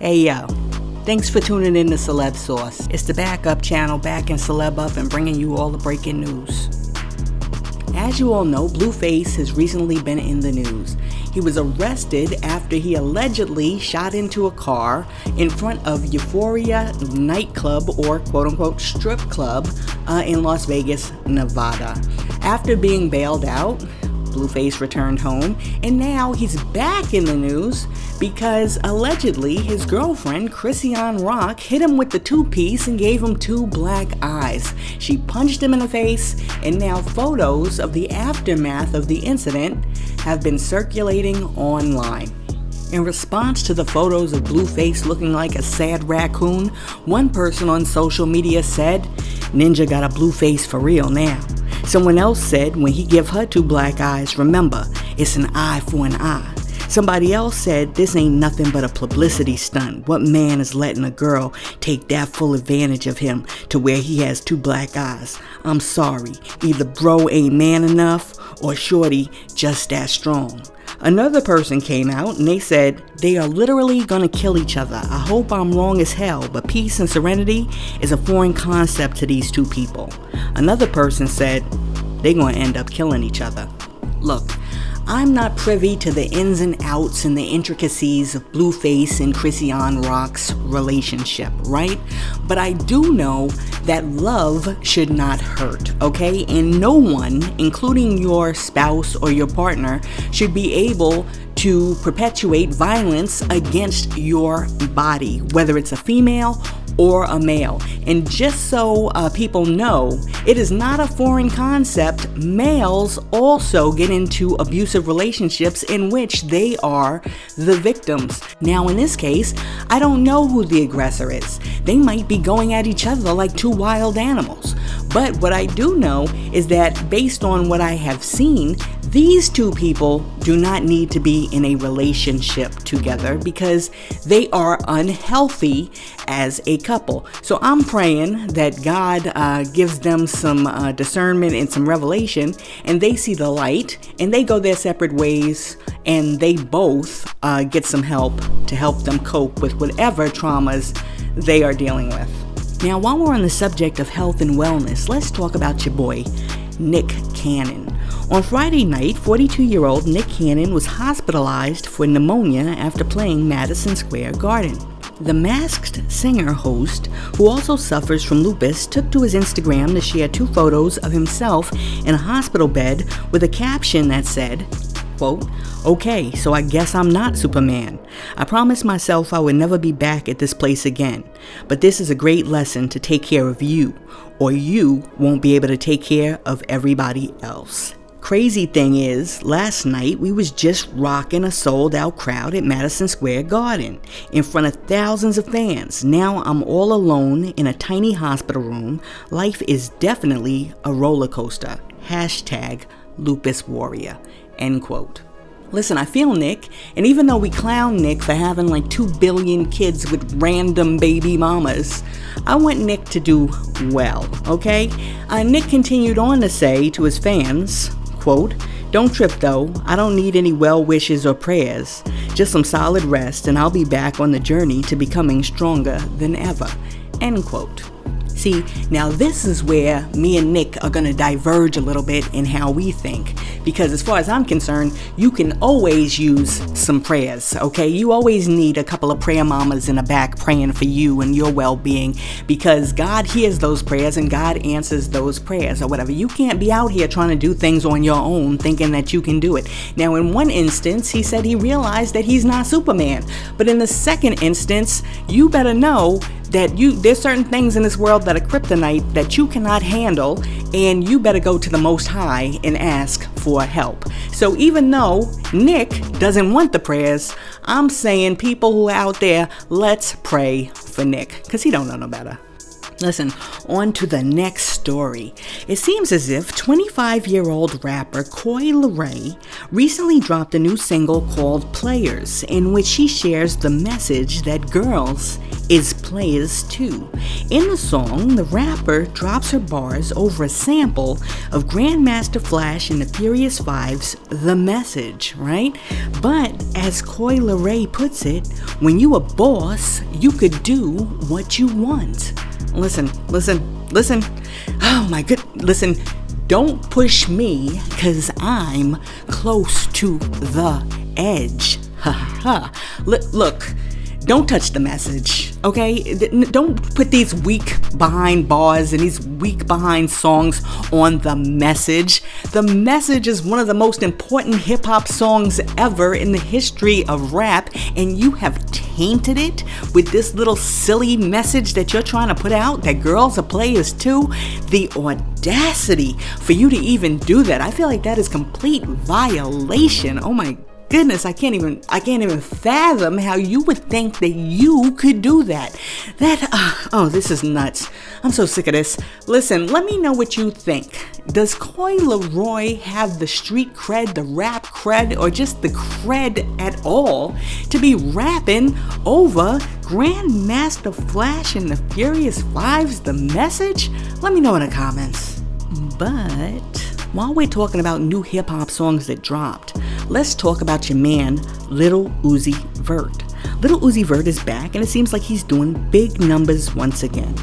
Hey yo, thanks for tuning in to Celeb Source. It's the backup channel backing Celeb up and bringing you all the breaking news. As you all know, Blueface has recently been in the news. He was arrested after he allegedly shot into a car in front of Euphoria nightclub or quote-unquote strip club in Las Vegas, Nevada. After being bailed out, Blueface returned home, and now he's back in the news because allegedly his girlfriend, Chrisean hit him with the two-piece and gave him two black eyes. She punched him in the face, and now photos of the aftermath of the incident have been circulating online. In response to the photos of Blueface looking like a sad raccoon, one person on social media said, "Ninja got a Blueface for real now." Someone else said, when he give her two black eyes, remember, it's an eye for an eye. Somebody else said, this ain't nothing but a publicity stunt. What man is letting a girl take that full advantage of him to where he has two black eyes? I'm sorry, either bro ain't man enough or shorty just that strong. Another person came out and they said, they are literally gonna kill each other. I hope I'm wrong as hell, but peace and serenity is a foreign concept to these two people. Another person said, they're gonna end up killing each other. Look, I'm not privy to the ins and outs and the intricacies of Blueface and Chrisean Rock's relationship, right? But I do know that love should not hurt, okay? And no one, including your spouse or your partner, should be able to perpetuate violence against your body, whether it's a female or a male. And just so people know, it is not a foreign concept. Males also get into abusive relationships in which they are the victims. Now in this case, I don't know who the aggressor is. They might be going at each other like two wild animals. But what I do know is that based on what I have seen, these two people do not need to be in a relationship together because they are unhealthy as a couple. So I'm praying that God gives them some discernment and some revelation, and they see the light and they go their separate ways, and they both get some help to help them cope with whatever traumas they are dealing with. Now, while we're on the subject of health and wellness, let's talk about your boy, Nick Cannon. On Friday night, 42-year-old Nick Cannon was hospitalized for pneumonia after playing Madison Square Garden. The Masked Singer host, who also suffers from lupus, took to his Instagram to share two photos of himself in a hospital bed with a caption that said, quote, "Okay, so I guess I'm not Superman. I promised myself I would never be back at this place again. But this is a great lesson to take care of you, or you won't be able to take care of everybody else." Crazy thing is, last night we was just rocking a sold-out crowd at Madison Square Garden in front of thousands of fans. Now I'm all alone in a tiny hospital room. Life is definitely a roller coaster. #LupusWarrior. End quote. Listen, I feel Nick, and even though we clown Nick for having like 2 billion kids with random baby mamas, I want Nick to do well, okay? Nick continued on to say to his fans, quote, "Don't trip though, I don't need any well wishes or prayers, just some solid rest, and I'll be back on the journey to becoming stronger than ever." End quote. See, now this is where me and Nick are going to diverge a little bit in how we think. Because as far as I'm concerned, you can always use some prayers, okay? You always need a couple of prayer mamas in the back praying for you and your well-being, because God hears those prayers and God answers those prayers or whatever. You can't be out here trying to do things on your own thinking that you can do it. Now, in one instance, he said he realized that he's not Superman. But in the second instance, you better know that there's certain things in this world that are kryptonite that you cannot handle, and you better go to the Most High and ask for help. So even though Nick doesn't want the prayers, I'm saying people who are out there, let's pray for Nick, because he don't know no better. Listen, on to the next story. It seems as if 25-year-old rapper Coi Leray recently dropped a new single called Players, in which she shares the message that girls is players too. In the song, the rapper drops her bars over a sample of Grandmaster Flash and the Furious Five's The Message, right? But as Coi Leray puts it, when you a boss, you could do what you want. Listen. Oh my good, listen. Don't push me, cause I'm close to the edge. Ha ha. Look. Don't touch the message, okay? Don't put these weak behind bars and these weak behind songs on The Message. The Message is one of the most important hip-hop songs ever in the history of rap, and you have tainted it with this little silly message that you're trying to put out, that girls are players too. The audacity for you to even do that, I feel like that is complete violation. Oh my goodness, I can't even fathom how you would think that you could do that. This is nuts. I'm so sick of this. Listen, let me know what you think. Does Coi Leray have the street cred, the rap cred, or just the cred at all to be rapping over Grandmaster Flash and the Furious Five's The Message? Let me know in the comments. But while we're talking about new hip-hop songs that dropped, let's talk about your man, Lil Uzi Vert. Lil Uzi Vert is back, and it seems like he's doing big numbers once again.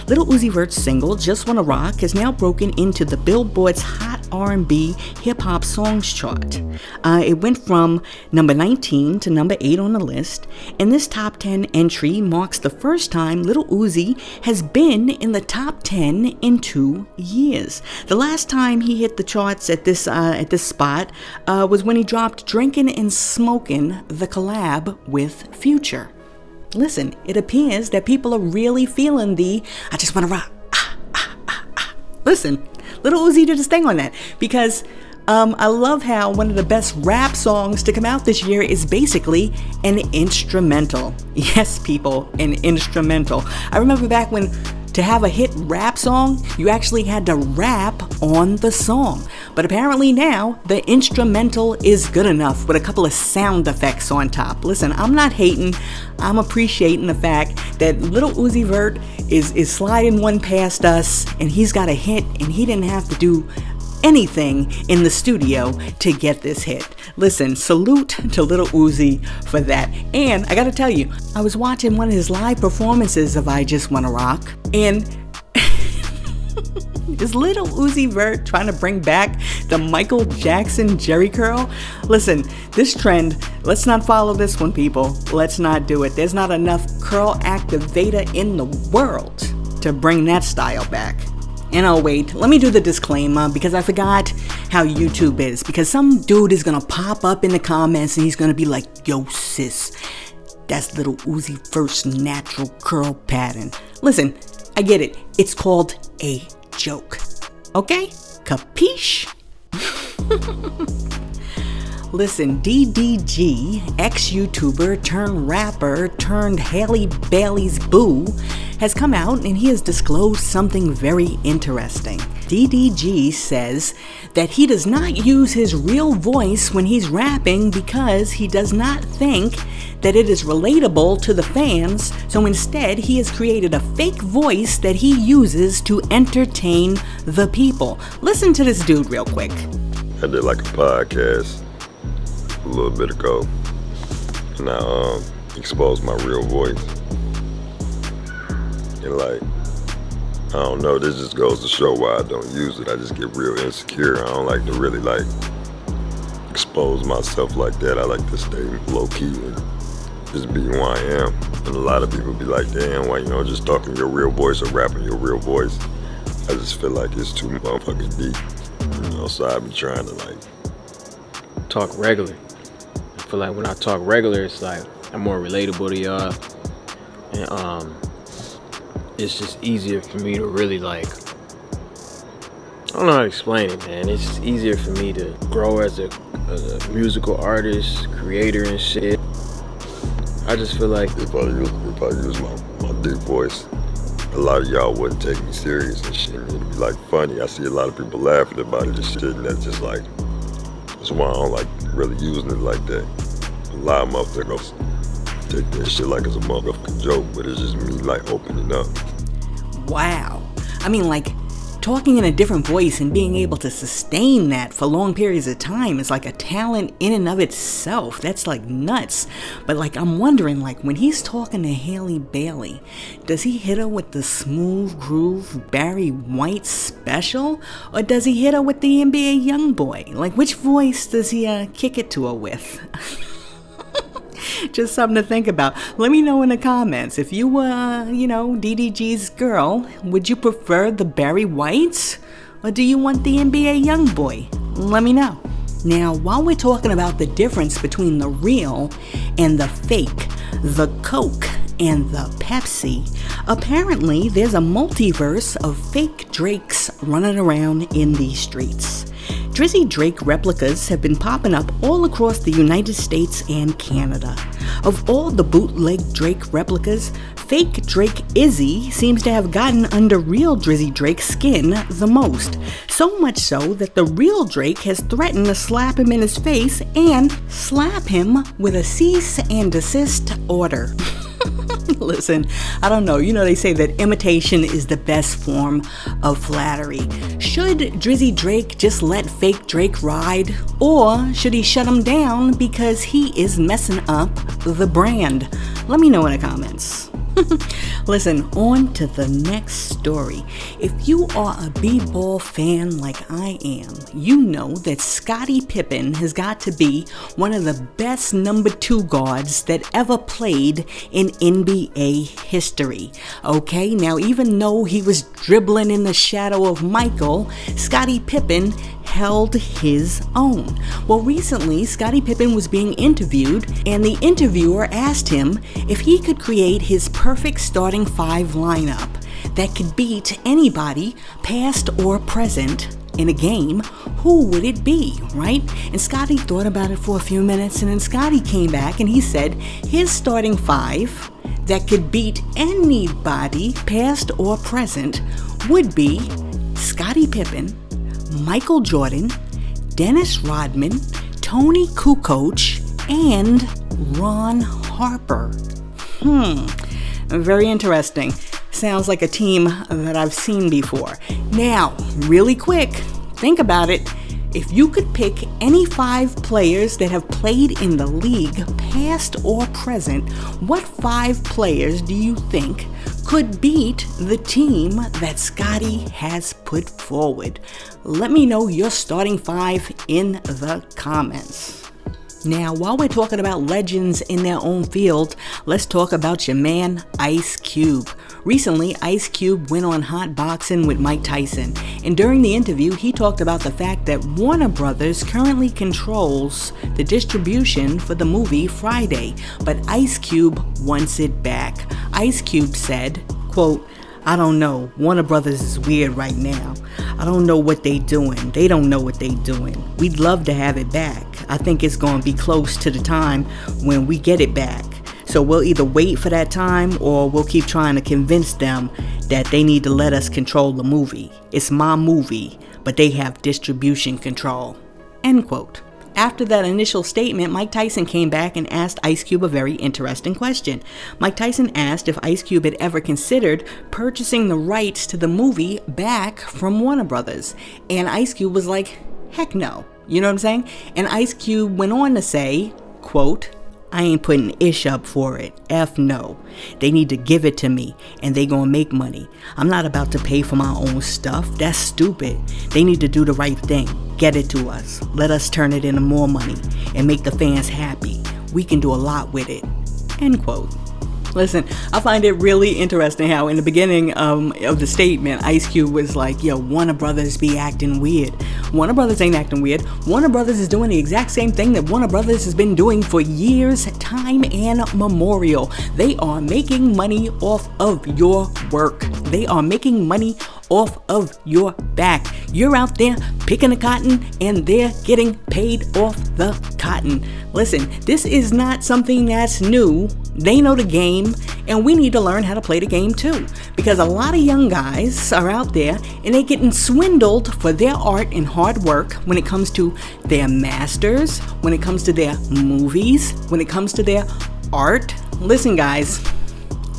Lil Uzi Vert's single, Just Wanna Rock, has now broken into the Billboard's Hot R&B Hip-Hop Songs chart. It went from number 19 to number 8 on the list, and this top 10 entry marks the first time Lil Uzi has been in the top 10 in 2 years. The last time he hit the charts at this spot was when he dropped Drinkin' and Smokin', the collab with Future. Listen, it appears that people are really feeling the I just wanna rock. Listen, Lil Uzi did his thing on that, because I love how one of the best rap songs to come out this year is basically an instrumental. Yes, people, an instrumental. I remember back when to have a hit rap song, you actually had to rap on the song. But apparently now, the instrumental is good enough with a couple of sound effects on top. Listen, I'm not hating. I'm appreciating the fact that Lil Uzi Vert is sliding one past us, and he's got a hit, and he didn't have to do anything in the studio to get this hit. Listen, salute to Lil Uzi for that. And I gotta tell you, I was watching one of his live performances of I Just Wanna Rock, and is Lil Uzi Vert trying to bring back the Michael Jackson Jerry curl? Listen, this trend, let's not follow this one, people. Let's not do it. There's not enough curl activator in the world to bring that style back. And oh wait, let me do the disclaimer, because I forgot how YouTube is. Because some dude is gonna pop up in the comments and he's gonna be like, yo sis, that's Lil Uzi Vert's natural curl pattern. Listen, I get it. It's called a joke. Okay? Capiche? Listen, DDG, ex-YouTuber turned rapper turned Halle Bailey's boo, has come out and he has disclosed something very interesting. DDG says that he does not use his real voice when he's rapping because he does not think that it is relatable to the fans, so instead he has created a fake voice that he uses to entertain the people. Listen to this dude real quick. I did like a podcast a little bit ago, and I exposed my real voice. And like, I don't know, this just goes to show why I don't use it. I just get real insecure. I don't like to really like expose myself like that. I like to stay low key and just be who I am. And a lot of people be like, damn, why just talking your real voice or rapping your real voice? I just feel like it's too motherfucking deep. So I've been trying to like talk regular. I feel like when I talk regular, it's like I'm more relatable to y'all, and it's just easier for me to really like, I don't know how to explain it, man. It's just easier for me to grow as a musical artist, creator and shit. I just feel like they probably use my deep voice a lot of y'all wouldn't take me serious and shit. It'd be like funny. I see a lot of people laughing about it and shit, and that's just like, that's why I don't like really using it like that. A lot of motherfuckers take that shit like it's a motherfucking joke, but it's just me like opening up. Wow. I mean, like, talking in a different voice and being able to sustain that for long periods of time is like a talent in and of itself. That's like nuts. But like, I'm wondering, like, when he's talking to Haley Bailey, does he hit her with the smooth groove Barry White special? Or does he hit her with the NBA Youngboy? Like, which voice does he kick it to her with? Just something to think about. Let me know in the comments. If you were, DDG's girl, would you prefer the Barry Whites? Or do you want the NBA Youngboy? Let me know. Now, while we're talking about the difference between the real and the fake, the Coke and the Pepsi, apparently there's a multiverse of fake Drakes running around in these streets. Drizzy Drake replicas have been popping up all across the United States and Canada. Of all the bootleg Drake replicas, fake Drake Izzy seems to have gotten under real Drizzy Drake's skin the most. So much so that the real Drake has threatened to slap him in his face and slap him with a cease and desist order. Listen, I don't know. They say that imitation is the best form of flattery. Should Drizzy Drake just let fake Drake ride? Or should he shut him down because he is messing up the brand? Let me know in the comments. Listen, on to the next story. If you are a b-ball fan like I am, you know that Scottie Pippen has got to be one of the best number 2 guards that ever played in NBA history. Okay, now even though he was dribbling in the shadow of Michael, Scottie Pippen held his own. Well, recently, Scottie Pippen was being interviewed, and the interviewer asked him if he could create his perfect starting 5 lineup that could beat anybody, past or present, in a game. Who would it be, right? And Scottie thought about it for a few minutes, and then Scottie came back and he said his starting 5 that could beat anybody, past or present, would be Scottie Pippen, Michael Jordan, Dennis Rodman, Tony Kukoc, and Ron Harper. Very interesting. Sounds like a team that I've seen before. Now, really quick, think about it. If you could pick any 5 players that have played in the league, past or present, what 5 players do you think could beat the team that Scottie has put forward? Let me know your starting 5 in the comments. Now, while we're talking about legends in their own field, let's talk about your man, Ice Cube. Recently, Ice Cube went on Hot Boxing with Mike Tyson, and during the interview, he talked about the fact that Warner Brothers currently controls the distribution for the movie Friday, but Ice Cube wants it back. Ice Cube said, quote, "I don't know. Warner Brothers is weird right now. I don't know what they doing. They don't know what they doing. We'd love to have it back. I think it's going to be close to the time when we get it back. So we'll either wait for that time or we'll keep trying to convince them that they need to let us control the movie. It's my movie, but they have distribution control." End quote. After that initial statement, Mike Tyson came back and asked Ice Cube a very interesting question. Mike Tyson asked if Ice Cube had ever considered purchasing the rights to the movie back from Warner Brothers. And Ice Cube was like, heck no. You know what I'm saying? And Ice Cube went on to say, quote, "I ain't putting ish up for it. F no. They need to give it to me and they gonna make money. I'm not about to pay for my own stuff. That's stupid. They need to do the right thing. Get it to us. Let us turn it into more money and make the fans happy. We can do a lot with it." End quote. Listen, I find it really interesting how in the beginning of the statement, Ice Cube was like, yo, Warner Brothers be acting weird. Warner Brothers ain't acting weird. Warner Brothers is doing the exact same thing that Warner Brothers has been doing for years, time and memorial. They are making money off of your work. They are making money off of your back. You're out there picking the cotton and they're getting paid off the cotton. Listen, this is not something that's new. They know the game And we need to learn how to play the game too, because a lot of young guys are out there and they're getting swindled for their art and hard work when it comes to their masters, when it comes to their movies, when it comes to their art. Listen, guys,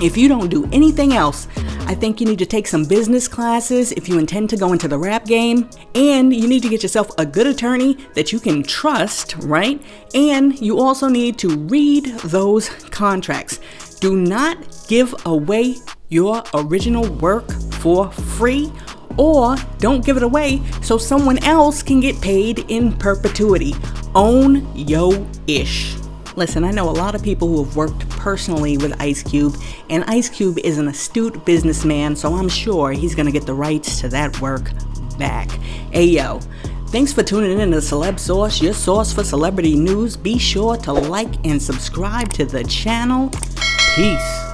if you don't do anything else, I think you need to take some business classes if you intend to go into the rap game, and you need to get yourself a good attorney that you can trust, right? And you also need to read those contracts. Do not give away your original work for free, or don't give it away so someone else can get paid in perpetuity. Own yo ish. Listen, I know a lot of people who have worked personally with Ice Cube, and Ice Cube is an astute businessman, so I'm sure he's gonna get the rights to that work back. Hey yo, thanks for tuning in to Celeb Source, your source for celebrity news. Be sure to like and subscribe to the channel. Peace.